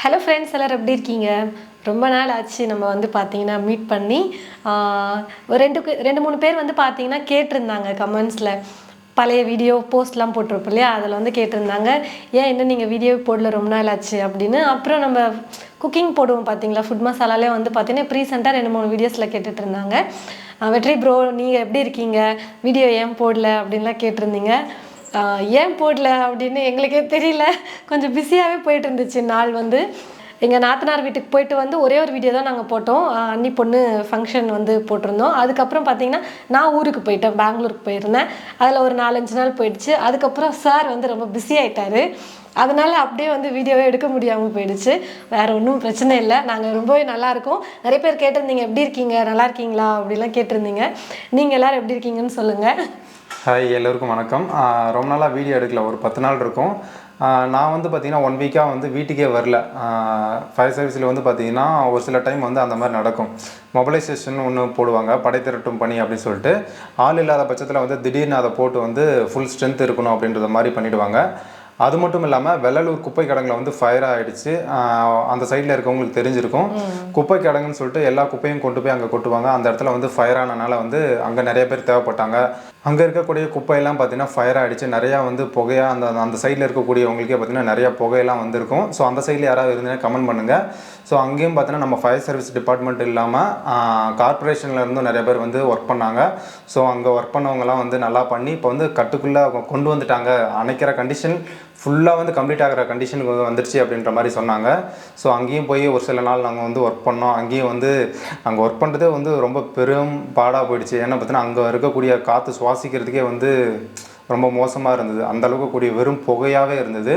Hello friends, எல்லோரும் எப்படி இருக்கீங்க? ரொம்ப நாள் ஆச்சு நம்ம வந்து பார்த்தீங்கன்னா மீட் பண்ணி. ஒரு ரெண்டு மூணு பேர் வந்து பார்த்தீங்கன்னா கேட்டிருந்தாங்க கமெண்ட்ஸில். பழைய வீடியோ போஸ்ட்லாம் போட்டிருப்போம் இல்லையா, அதில் வந்து கேட்டிருந்தாங்க, ஏன் இன்னும் நீங்கள் வீடியோ போடல, ரொம்ப நாள் ஆச்சு அப்படின்னு. அப்புறம் நம்ம குக்கிங் போடுவோம் பார்த்தீங்களா, ஃபுட் மசாலாலே வந்து பார்த்தீங்கன்னா இப்போ ரீசெண்டாக 2-3 வீடியோஸில் கேட்டுட்டு இருந்தாங்க. வெற்றி ப்ரோ, நீங்கள் எப்படி இருக்கீங்க, வீடியோ ஏன் போடல அப்படின்லாம் கேட்டிருந்தீங்க. ஏன் போடல அப்படின்னு எங்களுக்கே தெரியல, கொஞ்சம் பிஸியாகவே போயிட்டு இருந்துச்சு நாள். வந்து எங்கள் நாத்தனார் வீட்டுக்கு போயிட்டு வந்து ஒரே ஒரு வீடியோ தான் நாங்கள் போட்டோம். அன்னி பொண்ணு ஃபங்க்ஷன் வந்து போட்டிருந்தோம். அதுக்கப்புறம் பார்த்தீங்கன்னா நான் ஊருக்கு போயிட்டேன், பெங்களூருக்கு போயிருந்தேன். அதில் ஒரு 4-5 நாள் போயிடுச்சு. அதுக்கப்புறம் சார் வந்து ரொம்ப பிஸி ஆகிட்டார். அதனால் அப்படியே வந்து வீடியோவே எடுக்க முடியாமல் போயிடுச்சு. வேறு ஒன்றும் பிரச்சனை இல்லை, நாங்கள் ரொம்பவே நல்லாயிருக்கோம். நிறைய பேர் கேட்டிருந்தீங்க எப்படி இருக்கீங்க, நல்லா இருக்கீங்களா அப்படிலாம் கேட்டிருந்தீங்க. நீங்கள் எல்லோரும் எப்படி இருக்கீங்கன்னு சொல்லுங்கள். ஹாய், எல்லோருக்கும் வணக்கம். ரொம்ப நாளாக வீடியோ எடுக்கல, ஒரு 10 நாள் இருக்கும். நான் வந்து பார்த்திங்கன்னா 1 வீக்காக வந்து வீட்டுக்கே வரல. ஃபயர் சர்வீஸில் வந்து பார்த்திங்கன்னா ஒரு சில டைம் வந்து அந்த மாதிரி நடக்கும். மொபைலைசேஷன் ஒன்று போடுவாங்க, படை திரட்டும் பணி அப்படின்னு சொல்லிட்டு. ஆள் இல்லாத பட்சத்தில் வந்து திடீர்னு அதை போட்டு வந்து ஃபுல் ஸ்ட்ரென்த் இருக்கணும் அப்படின்றத மாதிரி பண்ணிவிடுவாங்க. அது மட்டும் இல்லாமல் வெள்ளலூர் குப்பை கிடங்குல வந்து ஃபயர் ஆகிடுச்சு. அந்த சைடில் இருக்கவங்களுக்கு தெரிஞ்சிருக்கும். குப்பை கிடங்குன்னு சொல்லிட்டு எல்லா குப்பையும் கொண்டு போய் அங்கே கொட்டுவாங்க. அந்த இடத்துல வந்து ஃபயர் ஆனனால வந்து அங்கே நிறைய பேர் தேவைப்பட்டாங்க. அங்கே இருக்கக்கூடிய குப்பையெல்லாம் பார்த்தீங்கன்னா ஃபயர் ஆகிடுச்சு. நிறையா வந்து புகையாக அந்த சைடில் இருக்கக்கூடியவங்களுக்கே பார்த்தீங்கன்னா நிறையா புகையெல்லாம் வந்திருக்கும். ஸோ அந்த சைடில் யாராவது இருந்தீங்கன்னா கமெண்ட் பண்ணுங்கள். ஸோ அங்கேயும் பார்த்தீங்கன்னா நம்ம ஃபயர் சர்வீஸ் டிபார்ட்மெண்ட் இல்லாமல் கார்பரேஷனில் இருந்தும் நிறைய பேர் வந்து ஒர்க் பண்ணாங்க. ஸோ அங்கே ஒர்க் பண்ணவங்கலாம் வந்து நல்லா பண்ணி இப்போ வந்து கட்டுக்குள்ளே கொண்டு வந்துட்டாங்க. அணைக்கிற கண்டிஷன் ஃபுல்லாக வந்து கம்ப்ளீட் ஆகிற கண்டிஷனுக்கு வந்துடுச்சு அப்படின்ற மாதிரி சொன்னாங்க. ஸோ அங்கேயும் போய் ஒரு சில நாள் நாங்கள் வந்து ஒர்க் பண்ணோம். அங்கேயும் வந்து அங்கே ஒர்க் பண்ணுறதே வந்து ரொம்ப பெரும் பாடாக போயிடுச்சு. ஏன்னா பார்த்தீங்கன்னா அங்கே இருக்கக்கூடிய காற்று சுவாசிக்கிறதுக்கே வந்து ரொம்ப மோசமாக இருந்தது. அந்தளவுக்கு கூடிய வெறும் புகையாகவே இருந்தது.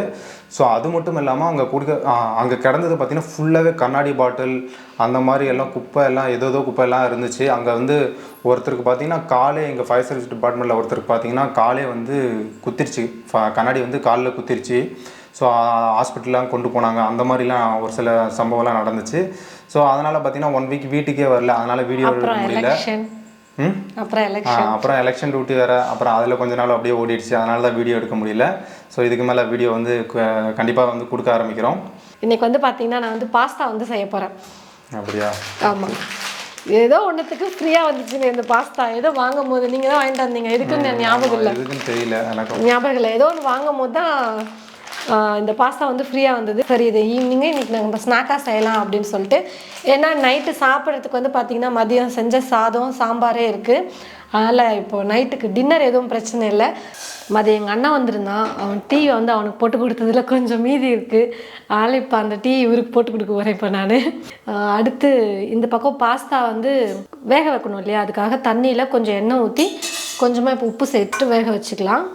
ஸோ அது மட்டும் இல்லாமல் அங்கே கிடந்தது பார்த்திங்கன்னா ஃபுல்லாகவே கண்ணாடி பாட்டில் அந்த மாதிரி எல்லாம் குப்பை எல்லாம் ஏதோ குப்பை எல்லாம் இருந்துச்சு. அங்கே வந்து ஒருத்தருக்கு பார்த்திங்கன்னா காலே, எங்கள் ஃபயர் சர்வீஸ் டிபார்ட்மெண்ட்டில் ஒருத்தருக்கு பார்த்திங்கன்னா காலே வந்து குத்திருச்சு, கண்ணாடி வந்து காலில் குத்திருச்சு. ஸோ ஹாஸ்பிட்டல்லாம் கொண்டு போனாங்க. அந்த மாதிரிலாம் ஒரு சில சம்பவம்லாம் நடந்துச்சு. ஸோ அதனால் பார்த்திங்கன்னா 1 வீக் வீட்டுக்கே வரல. அதனால் வீடியோ எடுக்க முடியல. அப்புறம் எலெக்ஷன் டியூட்டி வேறு. அப்புறம் அதில் கொஞ்ச நாள் அப்படியே ஓடிடுச்சு. அதனால தான் வீடியோ எடுக்க முடியல. ஸோ இதுக்கு மேலே வீடியோ வந்து கண்டிப்பாக வந்து கொடுக்க ஆரம்பிக்கிறோம். இன்றைக்கி வந்து பார்த்திங்கன்னா நான் வந்து பாஸ்தா வந்து செய்ய போகிறேன். அப்படியா? ஆமாம், ஏதோ ஒன்றுத்துக்கு ஃப்ரீயாக வந்துச்சுங்க இந்த பாஸ்தா. ஏதோ வாங்கும் போது நீங்கள் தான் வாங்கிட்டு வந்தீங்க, எதுக்குன்னு ஞாபகம் இல்லை, எதுக்குன்னு தெரியல எனக்கு, ஞாபகம் இல்லை. ஏதோ ஒன்று வாங்கும் போது தான் இந்த பாஸ்தா வந்து ஃப்ரீயாக வந்தது. சரி, இது ஈவினிங்கே இன்றைக்கி நம்ம ஸ்நாக்காக செய்யலாம் அப்படின்னு சொல்லிட்டு. ஏன்னா நைட்டு சாப்பிட்றதுக்கு வந்து பார்த்திங்கன்னா மதியம் செஞ்ச சாதம் சாம்பாரே இருக்குது. அதனால் இப்போது நைட்டுக்கு டின்னர் எதுவும் பிரச்சனை இல்லை. மதியம் எங்கள் அண்ணன் வந்திருந்தான், அவன் டீ வந்து அவனுக்கு போட்டு கொடுத்ததில் கொஞ்சம் மீதி இருக்குது. அதனால் இப்போ அந்த டீ இவருக்கு போட்டு கொடுக்க போகிறேன் இப்போ நான். அடுத்து இந்த பக்கம் பாஸ்தா வந்து வேக வைக்கணும் இல்லையா, அதுக்காக தண்ணியில் கொஞ்சம் எண்ணெய் ஊற்றி கொஞ்சமாக இப்போ உப்பு சேர்த்து வேக வச்சுக்கலாம்.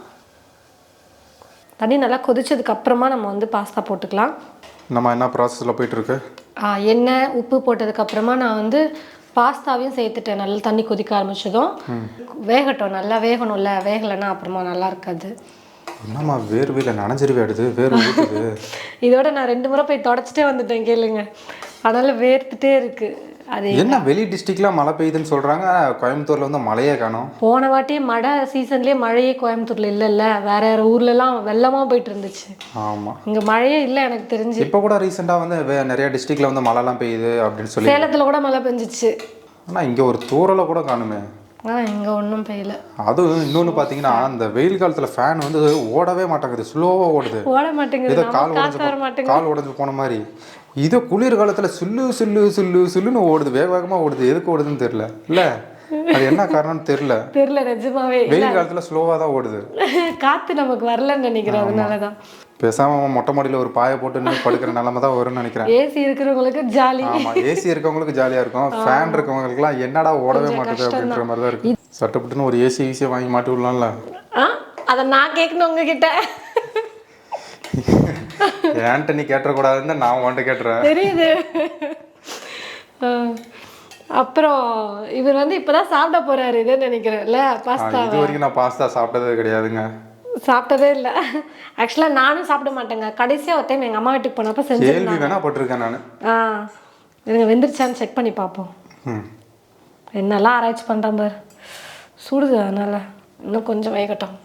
தண்ணி நல்லா கொதிச்சதுக்கு அப்புறமா நம்ம வந்து பாஸ்தா போட்டுக்கலாம். நம்ம என்ன ப்ராசஸில் போயிட்டுருக்கு, எண்ணெய் உப்பு போட்டதுக்கப்புறமா நான் வந்து பாஸ்தாவையும் சேர்த்துட்டேன். நல்லா தண்ணி கொதிக்க ஆரம்பிச்சதும் வேகட்டும், நல்லா வேகணும்ல, வேகலைன்னா அப்புறமா நல்லா இருக்காது. என்னம்மா வேர்வையில் நனைஞ்சிருவே அடுது வேர்வை ஊற்றுது. இதோட நான் 2 முறை போய் தொடச்சிட்டே வந்துட்டேன் கேளுங்க. அதனால் வேர்த்துட்டே இருக்குது. அது என்ன வெளி டிஸ்ட்ரிக்ட்லாம் மழை பெய்யுதுன்னு சொல்கிறாங்க, கோயம்புத்தூரில் வந்து மழையே காணோம். போன வாட்டி மழை சீசன்லேயே மழையே கோயம்புத்தூரில் இல்லைல்ல, வேறு ஊர்லலாம் வெள்ளமாக போயிட்டு இருந்துச்சு. ஆமாம், இங்கே மழையே இல்லை எனக்கு தெரிஞ்சு. இப்போ கூட ரீசெண்டாக வந்து நிறைய டிஸ்ட்ரிக்டில் வந்து மழைலாம் பெய்யுது அப்படின்னு சொல்லி. சேலத்தில் கூட மழை பெஞ்சிச்சு. ஆனால் இங்கே ஒரு தூரலை கூட காணுமே. இங்கே ஒன்றும் பெய்யல. அதுவும் இன்னொன்று பார்த்தீங்கன்னா அந்த வெயில் காலத்தில் ஃபேன் வந்து ஓடவே மாட்டேங்குது, ஸ்லோவாக ஓடுது, ஓட மாட்டேங்குது, ஏதோ கால் உடஞ்சு போன மாதிரி. இதோ குளிர் காலத்தில் சுல்லுன்னு ஓடுது, வேகமாக ஓடுது. எதுக்கு ஓடுதுன்னு தெரியல. இல்லை அது என்ன காரணம்னு தெரியல நிஜமாவே. வெயில் காலத்தில் ஸ்லோவாக தான் ஓடுது. காற்று நமக்கு வரலன்னு நினைக்கிறேன், அதனால தான். பேசாமல் மொட்டை மாடியில் ஒரு பாயை போட்டு படுக்கிற நிலமை தான் வரும்னு நினைக்கிறேன். ஏசி இருக்கிறவங்களுக்கு ஜாலி. ஆமாம், ஏசி இருக்கவங்களுக்கு ஜாலியாக இருக்கும். ஃபேன் இருக்கவங்களுக்குலாம் என்னடா ஓடவே மாட்டேது அப்படின்ற மாதிரி தான் இருக்கும். சட்டப்பட்டுன்னு ஒரு ஏசியை வாங்கி மாட்டி விடலாம்ல. அதை நான் கேட்கணும் உங்ககிட்ட. ஏன்ட்ட நீ கேட்டக்கூடாதுன்னு நான் உன்ட்ட கேட்டுறேன், தெரியுது. அப்புறம் இவர் வந்து இப்போதான் சாப்பிட போறாரு இதுன்னு நினைக்கிறேன்ல பாஸ்தா. இது வரைக்கும் நான் பாஸ்தா சாப்பிட்டதே கிடையாதுங்க, சாப்பிட்டதே இல்லை. ஆக்சுவலாக நானும் சாப்பிட மாட்டேங்க. கடைசியாக ஒரு டைம் எங்கள் அம்மா வீட்டுக்கு போனப்போ செஞ்சு கேள்வி வேணா பட்டிருக்கேன் நான். எனக்கு வெந்துருச்சான்னு செக் பண்ணி பார்ப்போம். என்னெல்லாம் ஆராய்ச்சி பண்ணுறேன் பாரு, சுடுது. அதனால் இன்னும் கொஞ்சம் வேகட்டும்.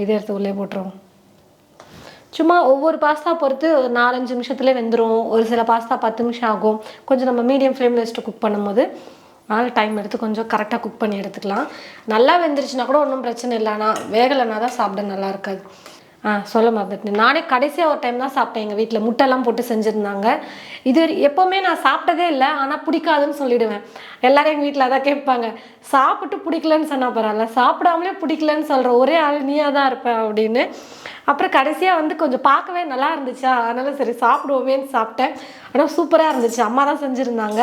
இதே எடுத்து உள்ளே போட்டுருவோம். சும்மா ஒவ்வொரு பாஸ்தா பொறுத்து 4-5 நிமிஷத்துலேயே வெந்துடும். ஒரு சில பாஸ்தா 10 நிமிஷம் ஆகும். கொஞ்சம் நம்ம மீடியம் ஃப்ளேமில் வச்சுட்டு குக் பண்ணும்போது அதனால் டைம் எடுத்து கொஞ்சம் கரெக்டாக குக் பண்ணி எடுத்துக்கலாம். நல்லா வெந்துருச்சுன்னா கூட ஒன்றும் பிரச்சனை இல்லை. ஆனால் வேகலைன்னா தான் சாப்பிட நல்லா இருக்காது. சொல்ல மறந்துட்டேன். நானே கடைசியாக ஒரு டைம் தான் சாப்பிட்டேன். எங்கள் வீட்டில் முட்டைலாம் போட்டு செஞ்சுருந்தாங்க. இது எப்போவுமே நான் சாப்பிட்டதே இல்லை. ஆனால் பிடிக்காதுன்னு சொல்லிவிடுவேன். எல்லோரும் எங்கள் வீட்டில் அதான் கேட்பாங்க, சாப்பிட்டு பிடிக்கலன்னு சொன்னால் பரவாயில்ல, சாப்பிடாமலே பிடிக்கலன்னு சொல்கிற ஒரே ஆள் நீயாக தான் இருப்பேன் அப்படின்னு. அப்புறம் கடைசியாக வந்து கொஞ்சம் பார்க்கவே நல்லா இருந்துச்சா, அதனால் சரி சாப்பிடுவோமேன்னு சாப்பிட்டேன். ஆனால் சூப்பராக இருந்துச்சு. அம்மா தான் செஞ்சுருந்தாங்க.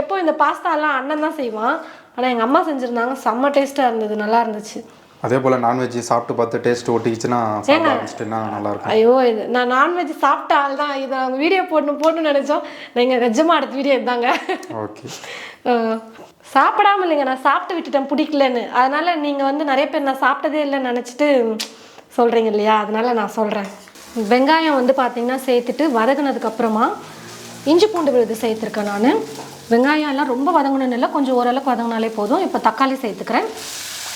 எப்போ இந்த பாஸ்தாலாம் அண்ணன் தான் செய்வான். ஆனால் எங்கள் அம்மா செஞ்சுருந்தாங்க. செம்ம டேஸ்ட்டாக இருந்தது, நல்லா இருந்துச்சு. அதே போல் நான்வெஜ் சாப்பிட்டு பார்த்து டேஸ்ட் ஒட்டிக்கிச்சுன்னா சாப்பிட ஆரம்பிச்சிட்டுன்னா நல்லாயிருக்கும். ஐயோ, இது நான் நான்வெஜ் சாப்பிட்ட ஆள் தான். இதை நாங்கள் வீடியோ போடணும்னு நினச்சோம். நீங்கள் நிஜமாக அடுத்த வீடியோ இருந்தாங்க. ஓகே. சாப்பிடாம இல்லைங்க, நான் சாப்பிட்டு விட்டுட்டேன் பிடிக்கலன்னு. அதனால் நீங்கள் வந்து நிறைய பேர் நான் சாப்பிட்டதே இல்லைன்னு நினச்சிட்டு சொல்கிறீங்க இல்லையா, அதனால் நான் சொல்கிறேன். வெங்காயம் வந்து பார்த்திங்கன்னா சேர்த்துட்டு வதங்கினதுக்கப்புறமா இஞ்சி பூண்டு விழுது சேர்த்துருக்கேன் நான். வெங்காயம் எல்லாம் ரொம்ப வதங்கணும்னு இல்லை, கொஞ்சம் ஓரளவுக்கு வதங்கினாலே போதும். இப்போ தக்காளி சேர்த்துக்கிறேன்.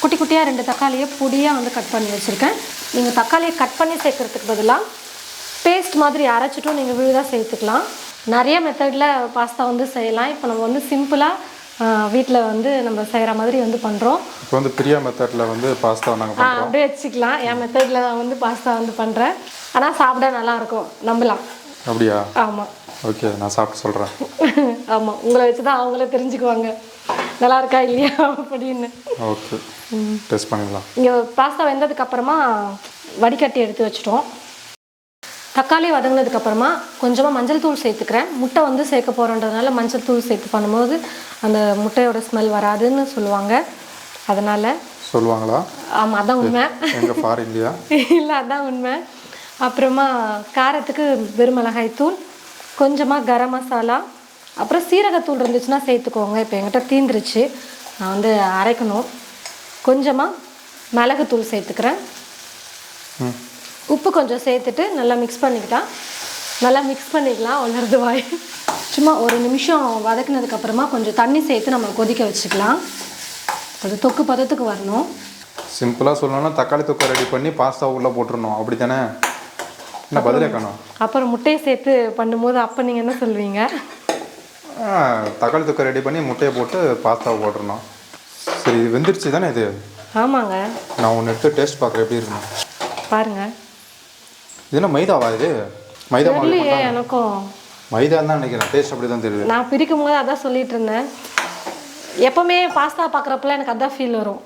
குட்டி குட்டியாக 2 தக்காளியை பொடியாக வந்து கட் பண்ணி வச்சுருக்கேன். நீங்கள் தக்காளியை கட் பண்ணி சேர்க்குறதுக்கு பதிலாக பேஸ்ட் மாதிரி அரைச்சிட்டும் நீங்கள் விழுதாக சேர்த்துக்கலாம். நிறைய மெத்தடில் பாஸ்தா வந்து செய்யலாம். இப்போ நம்ம வந்து சிம்பிளாக வீட்டில் வந்து நம்ம செய்கிற மாதிரி வந்து பண்ணுறோம். இப்போ வந்து பிரியா மெத்தடில் வந்து பாஸ்தா நாங்கள் பண்ணுறோம். அப்படியே வச்சுக்கலாம். என் மெத்தடில் நான் வந்து பாஸ்தா வந்து பண்ணுறேன். ஆனால் சாப்பிட நல்லாயிருக்கும், நம்பலாம். அப்படியா? ஆமாம். ஓகே, நான் சாப்பிட்டு சொல்கிறேன். ஆமாம், உங்களை வச்சு தான் அவங்களே தெரிஞ்சுக்குவாங்க நல்லா இருக்கா இல்லையா அப்படின்னு. ஓகே, டெஸ்ட் பண்ணிடலாம். இங்கே பாஸ்தா வெந்ததுக்கப்புறமா வடிகட்டி எடுத்து வச்சிட்டோம். தக்காளி வதங்கினதுக்கப்புறமா கொஞ்சமாக மஞ்சள் தூள் சேர்த்துக்கிறேன். முட்டை வந்து சேர்க்க போகிறோன்றதுனால மஞ்சள் தூள் சேர்த்து பண்ணும்போது அந்த முட்டையோட ஸ்மெல் வராதுன்னு சொல்லுவாங்க. அதனால் சொல்லுவாங்களா? ஆமாம், அதான் உண்மை. எங்கள் ஃபாரின் இல்லையா? இல்லை, அதான் உண்மை. அப்புறமா காரத்துக்கு வெறுமிளகாய் தூள், கொஞ்சமாக கரம் மசாலா, அப்புறம் சீரகத்தூள் இருந்துச்சுன்னா சேர்த்துக்கோங்க. இப்போ என்கிட்ட தீந்துருச்சு, நான் வந்து அரைக்கணும். கொஞ்சமாக மிளகுத்தூள் சேர்த்துக்கிறேன். உப்பு கொஞ்சம் சேர்த்துட்டு நல்லா மிக்ஸ் பண்ணிக்கலாம். வளருது வாய். சும்மா ஒரு நிமிஷம் வதக்கினதுக்கப்புறமா கொஞ்சம் தண்ணி சேர்த்து நம்ம கொதிக்க வச்சுக்கலாம். அது தொக்கு பதத்துக்கு வரணும். சிம்பிளாக சொல்லணும்னா தக்காளி தொக்கை ரெடி பண்ணி பாஸ்தா உள்ளே போட்டுருணும், அப்படி தானே? என்ன பதிலே காணும்? அப்புறம் முட்டையை சேர்த்து பண்ணும்போது அப்போ நீங்கள் என்ன சொல்வீங்க? தக்காளி தொக்கை ரெடி பண்ணி முட்டையை போட்டு பாஸ்தாவை போட்டுருணும். சரி, இது வெந்துருச்சு தானே இது? ஆமாங்க. நான் ஒன்று எடுத்து டேஸ்ட் பார்க்குறேன் எப்படி இருக்கணும் பாருங்கள். இது என்ன மைதாவா? இது மைதா மாவு? எனக்கும் மைதா தான் நினைக்கிறேன். டேஸ்ட் அப்படி தான் தெரியுது. நான் பிரிக்கும் போது அதான் சொல்லிட்டு இருந்தேன். எப்போவுமே பாஸ்தா பார்க்குறப்பெல்லாம் எனக்கு அதான் ஃபீல் வரும்,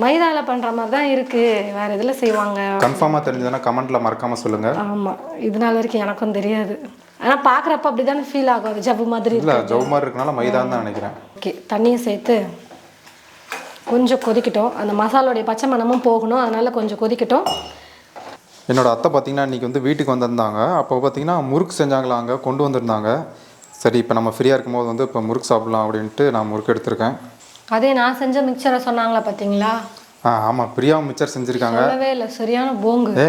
மைதாவில் பண்ணுற மாதிரி தான் இருக்குது, வேறு இதில் செய்வாங்க. கன்ஃபார்மாக தெரிஞ்சதுன்னா கமெண்ட்டில் மறக்காமல் சொல்லுங்கள். ஆமாம், இதனால வரைக்கும் எனக்கும் தெரியாது. ஆனால் பார்க்குறப்ப அப்படி தானே ஃபீல் ஆகும், அது ஜவ்வு மாதிரி. இல்லை, ஜவ்வு மாதிரி இருக்கனால மைதான்னு தான் நினைக்கிறேன். ஓகே, தண்ணியை சேர்த்து கொஞ்சம் கொதிக்கட்டும். அந்த மசாலோடைய பச்சை மணமும் போகணும், அதனால் கொஞ்சம் கொதிக்கட்டும். என்னோடய அத்தை பார்த்திங்கன்னா இன்றைக்கி வந்து வீட்டுக்கு வந்திருந்தாங்க. அப்போ பார்த்திங்கன்னா முறுக்கு செஞ்சாங்களா, அங்கே கொண்டு வந்திருந்தாங்க. சரி, இப்போ நம்ம ஃப்ரீயாக இருக்கும்போது வந்து இப்போ முறுக்கு சாப்பிட்லாம் அப்படின்ட்டு நான் முறுக்கு எடுத்திருக்கேன். அதே நான் செஞ்ச மிக்சரை சொன்னாங்களா பார்த்தீங்களா? ஆமாம், பிரியாவும் மிக்சர் செஞ்சுருக்காங்க. சொல்லவே இல்லை, சரியான போங்கு.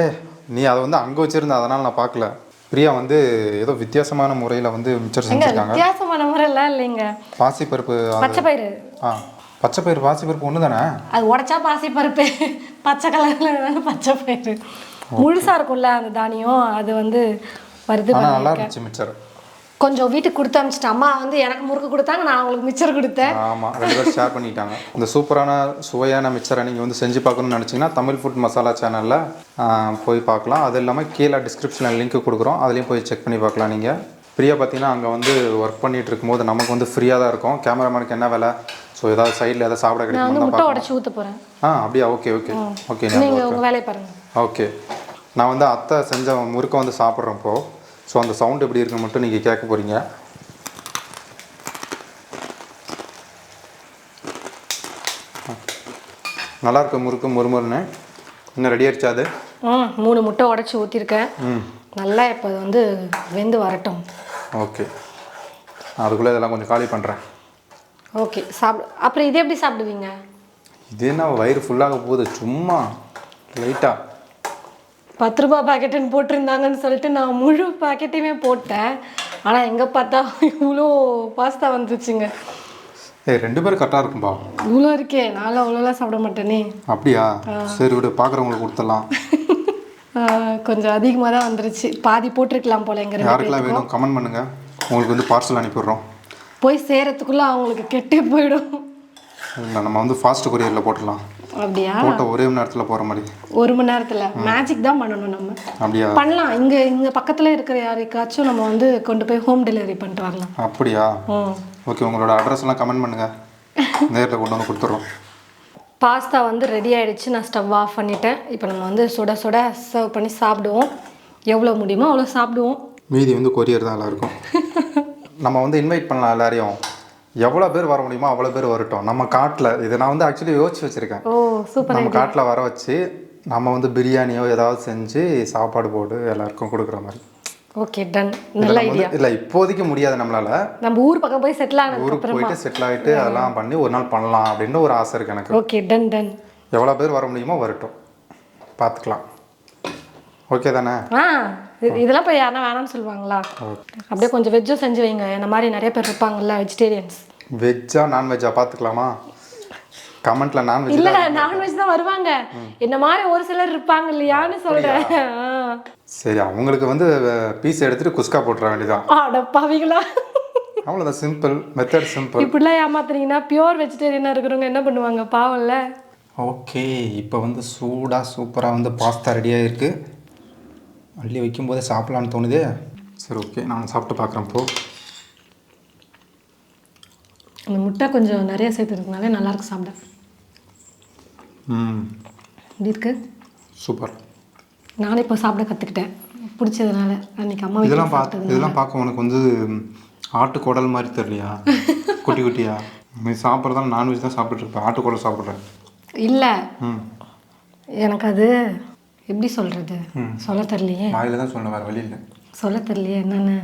நீ அதை வந்து அங்கே வச்சுருந்த, அதனால் நான் பார்க்கல. பிரியா வந்து ஏதோ வித்தியாசமான முறையில் வந்து மிக்சர் செஞ்சுருக்காங்க. வித்தியாசமான முறையெல்லாம் இல்லைங்க. பாசிப்பருப்பு, பச்சைப்பயிறு. பச்சைப்பயிறு பாசிப்பருப்பு ஒன்று தானே? அது உடச்சா பாசிப்பருப்பு, பச்சை கலரில் பச்சைப்பயிறு முழுசாக இருக்கும்ல அந்த தானியம், அது வந்து வருது. நல்லா இருந்துச்சு மிக்சர். கொஞ்சம் வீட்டுக்கு கொடுத்து அனுப்பிச்சிட்டேன். அம்மா வந்து எனக்கு முறுக்கு கொடுத்தாங்க, நான் அவங்களுக்கு மிக்சர் கொடுத்தேன். ஆமாம், 2 பேரும் ஷேர் பண்ணிட்டாங்க. இந்த சூப்பரான சுவையான மிக்சரை நீங்கள் வந்து செஞ்சு பார்க்கணும்னு நினச்சிங்கன்னா தமிழ் ஃபுட் மசாலா சேனலில் போய் பார்க்கலாம். அது இல்லாமல் கீழே டிஸ்கிரிப்ஷனில் லிங்க் கொடுக்குறோம், அதுலேயும் போய் செக் பண்ணி பார்க்கலாம். நீங்கள் பிரியா பார்த்தீங்கன்னா அங்கே வந்து ஒர்க் பண்ணிகிட்டு இருக்கும்போது நமக்கு வந்து ஃப்ரீயாக தான் இருக்கும். கேமராமேனுக்கு என்ன வேலை? ஸோ ஏதாவது சைடில் ஏதாவது சாப்பிட கிடைக்கும். முட்டை உடச்சி ஊற்ற போகிறேன். அப்படியா? ஓகே ஓகே ஓகே, நீங்கள் உங்கள் வேலையை பாருங்கள். ஓகே, நான் வந்து அத்தை செஞ்ச முறுக்கை வந்து சாப்பிட்றப்போ ஸோ அந்த சவுண்ட் எப்படி இருக்குன்னு மட்டும் நீங்கள் கேட்க போகிறீங்க. நல்லாயிருக்க முறுக்கு முறுமுறுன்னு. இன்னும் ரெடி ஆயிடுச்சா? அது 3 முட்டை உடச்சி ஊற்றிருக்கேன். நல்லா இப்போ அது வந்து வெந்து வரட்டும். ஓகே, அதுக்குள்ளே இதெல்லாம் கொஞ்சம் காலி பண்ணுறேன். ஓகே, அப்புறம் இது எப்படி சாப்பிடுவீங்க? இது என்ன வயிறு ஃபுல்லாக போகுது, சும்மா லைட்டாக 10 ரூபா பாக்கெட்டுன்னு போட்டிருந்தாங்கன்னு சொல்லிட்டு நான் முழு பாக்கெட்டையுமே போட்டேன். ஆனால் எங்கே பார்த்தா இவ்வளோ பாஸ்தா வந்துச்சுங்க. 2 பேரும் கரெக்டாக இருக்கும்பா. இவ்வளோ இருக்கே, நானும் அவ்வளோலாம் சாப்பிட மாட்டேனே. அப்படியா? சரி விடு, பார்க்குறவங்களுக்கு கொடுத்துடலாம். கொஞ்சம் அதிகமாக தான் வந்துருச்சு. பாதி போட்டிருக்கலாம் போல எங்க ரெண்டு யாருக்கெல்லாம் வேணும் கமெண்ட் பண்ணுங்கள், உங்களுக்கு வந்து பார்சல் அனுப்பிடுறோம். போய் சேரத்துக்குள்ளே அவங்களுக்கு கெட்டே போயிடும். இல்லை நம்ம வந்து ஃபாஸ்ட் கொரியரில் போட்டுடலாம். அப்படியா? போட்ட ஒரே மணி நேரத்தில் போகிற மாதிரி. 1 மணி நேரத்தில் மேஜிக் தான் பண்ணணும் நம்ம. அப்படியா? பண்ணலாம். இங்கே பக்கத்தில் இருக்கிற யாருக்காச்சும் நம்ம வந்து கொண்டு போய் ஹோம் டெலிவரி பண்ணிட்டு வரலாம். அப்படியா? ஓகே, உங்களோட அட்ரஸ்லாம் கமெண்ட் பண்ணுங்கள், நேரில் கொண்டு வந்து கொடுத்துட்றோம். பாஸ்தா வந்து ரெடி ஆகிடுச்சு. நான் ஸ்டவ் ஆஃப் பண்ணிட்டேன். இப்போ நம்ம வந்து சுட சுட சர்வ் பண்ணி சாப்பிடுவோம். எவ்வளோ முடியுமோ அவ்வளோ சாப்பிடுவோம். மீதி வந்து கொரியர் தான் எல்லாருக்கும். நம்ம வந்து இன்வைட் பண்ணலாம் எல்லாரையும். எவ்வளோ பேர் வர முடியுமோ அவ்வளோ பேர் வரட்டும். நம்ம காட்டில் இது நான் வந்து ஆக்சுவலி யோசிச்சு வச்சுருக்கேன். ஓ சூப்பர். நம்ம காட்டில் வர வச்சு நம்ம வந்து பிரியாணியோ ஏதாவது செஞ்சு சாப்பாடு போட்டு எல்லாருக்கும் கொடுக்குற மாதிரி. Okay done. நல்ல ஐடியா. இல்லை இப்போதைக்கு முடியாது நம்மளால. நம்ம ஊர் பக்கம் போய் செட்டில் ஆனதுக்கு ஊருக்கு போயிட்டு செட்டில் ஆகிட்டு அதெல்லாம் பண்ணி ஒரு நாள் பண்ணலாம் அப்படின்னு ஒரு ஆசை இருக்குது எனக்கு. Okay done done. எவ்வளோ பேர் வர முடியுமோ வரட்டும், பார்த்துக்கலாம். ஓகே தானே? இதெல்லாம் போய் யாருன்னா வேணாம்னு சொல்லுவாங்களா? அப்படியே கொஞ்சம் வெஜ்ஜும் செஞ்சு வைங்க. இந்த மாதிரி நிறைய பேர் இருப்பாங்கல்ல வெஜிடேரியன்ஸ். வெஜ்ஜா நான்வெஜ்ஜா பார்த்துக்கலாமா? கமெண்ட்ல நான்வெஜ் இல்ல நான்வெஜ் தான் வருவாங்க. என்ன மாதிரி ஒரு சிலர் இருப்பாங்க இல்லையான்னு சொல்றேன். சரி, அவங்களுக்கு வந்து பீஸ் எடுத்துட்டு குஸ்கா போட்டுற வேண்டியதான். அடப்பாவிங்களா, அவ்வளோதான். Simple method, simple. இப்படிலாம் ஏமாத்துறீங்கன்னா பியூர் வெஜிடேரியனாக இருக்கிறவங்க என்ன பண்ணுவாங்க பாவம்ல. ஓகே, இப்போ வந்து சூடாக சூப்பராக வந்து பாஸ்தா ரெடியாக இருக்குது. அள்ளி வைக்கும்போதே சாப்பிட்லான்னு தோணுதே. சரி ஓகே, நான் சாப்பிட்டு பார்க்குறேன். இப்போ அந்த முட்டை கொஞ்சம் நிறைய சேர்த்துருக்கனாலே நல்லாயிருக்கு சாப்பிட. எப்படி இருக்கு? சூப்பர். நானே இப்போ சாப்பிட கற்றுக்கிட்டேன் பிடிச்சதுனால. அன்றைக்கி அம்மா இதெல்லாம் பார்க்க உனக்கு வந்து ஆட்டு குடல் மாதிரி தெரியலையா? குட்டி குட்டியா? நீ சாப்பிட்றதால நான்வெஜ் தான் சாப்பிட்ருப்பேன், ஆட்டு குடல் சாப்பிட்றேன். இல்லை எனக்கு அது எப்படி சொல்கிறது, சொல்ல தெரியலையே. வாயில தான் சொன்ன, வேறு வழி இல்லை. சொல்ல தெரியலையே என்னென்னு.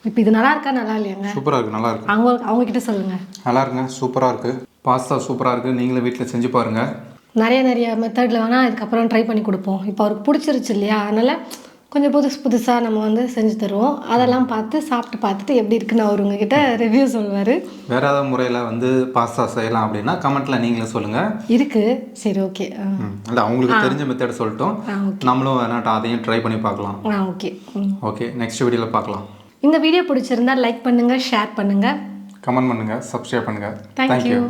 இப்போ இது நல்லா இருக்கா நல்லா இல்லையாங்க? சூப்பராக இருக்குது, நல்லா இருக்குது. அவங்கக்கிட்ட சொல்லுங்கள். நல்லா இருக்குங்க, சூப்பராக இருக்குது. பாஸ்தா சூப்பராக இருக்குது. நீங்களும் வீட்டில் செஞ்சு பாருங்கள். நிறைய மெத்தடில் வேணால் இதுக்கப்புறம் ட்ரை பண்ணி கொடுப்போம். இப்போ அவருக்கு பிடிச்சிருச்சு இல்லையா, அதனால் கொஞ்சம் புதுசாக நம்ம வந்து செஞ்சு தருவோம். அதெல்லாம் சாப்பிட்டு பார்த்துட்டு எப்படி இருக்குன்னு அவர் உங்ககிட்ட ரிவ்யூ சொல்லுவார். வேறு ஏதாவது முறையில் வந்து பாஸ்தா செய்யலாம் அப்படின்னா கமெண்ட்டில் நீங்களே சொல்லுங்கள். இருக்குது. சரி ஓகே. இல்லை அவங்களுக்கு தெரிஞ்ச மெத்தட் சொல்லிட்டோம், நம்மளும் வேணாட்டா அதையும் ட்ரை பண்ணி பார்க்கலாம். ஓகே ஓகே, நெக்ஸ்ட் வீடியோவில் பார்க்கலாம். இந்த வீடியோ பிடிச்சிருந்தா லைக் பண்ணுங்கள், ஷேர் பண்ணுங்கள், கமெண்ட் பண்ணுங்கள், சப்ஸ்கிரைப் பண்ணுங்கள். தேங்க்யூ.